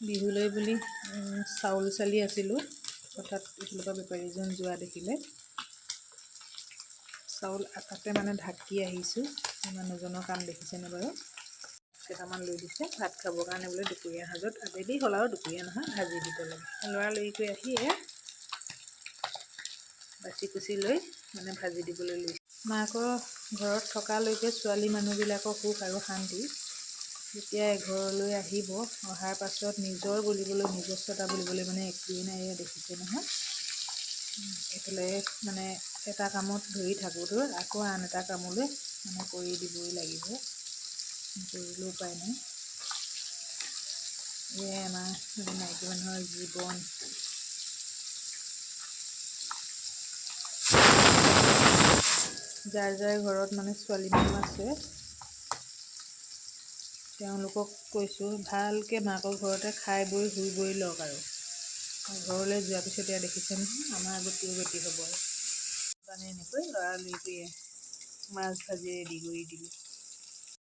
বিহুলৈ বুলি চাউল চালি আছিলোঁ। হঠাৎ এইফালৰ পৰা বেপাৰীজন যোৱা দেখিলে চাউল তাতে মানে ঢাকি আহিছোঁ। মানুহজনৰ কাম দেখিছেনে বাৰু? কেইটামান লৈ দিছে ভাত খাবৰ কাৰণে বোলে দুপৰীয়া সাজত। আবেলি হ'ল আৰু দুপৰীয়া নহয়, ভাজি দিব লাগে। লৰালৰিকৈ আহি বাচি কুচি লৈ মানে ভাজি দিবলৈ লৈছে। মাকৰ ঘৰত থকালৈকে ছোৱালী মানুহবিলাকৰ সুখ আৰু শান্তি। যেতিয়া ঘৰলৈ আহিব, অহাৰ পাছত নিজৰ বুলিবলৈ নিজস্বতা বুলিবলৈ মানে একোৱেই নাই। দেখিছে নহয়, এইফালে মানে এটা কামত ধৰি থাকোঁতো আকৌ আন এটা কামলৈ মানে কৰি দিবই লাগিব, কৰিলেও উপায় নাই। এয়াই আমাৰ মানে মাইকী মানুহৰ জীৱন। যাৰ যাৰ ঘৰত মানে ছোৱালী মানুহ আছে, তেওঁলোকক কৈছোঁ ভালকৈ মাকৰ ঘৰতে খাই বৈ শুই বৈ লওক। আৰু ঘৰলৈ যোৱাৰ পিছত এয়া দেখিছে নহয়, আমাৰ গতিও গতি হ'ব। মানে এনেকৈ লৰালৰিকৈ মাছ ভাজি ৰেডি কৰি দিলোঁ।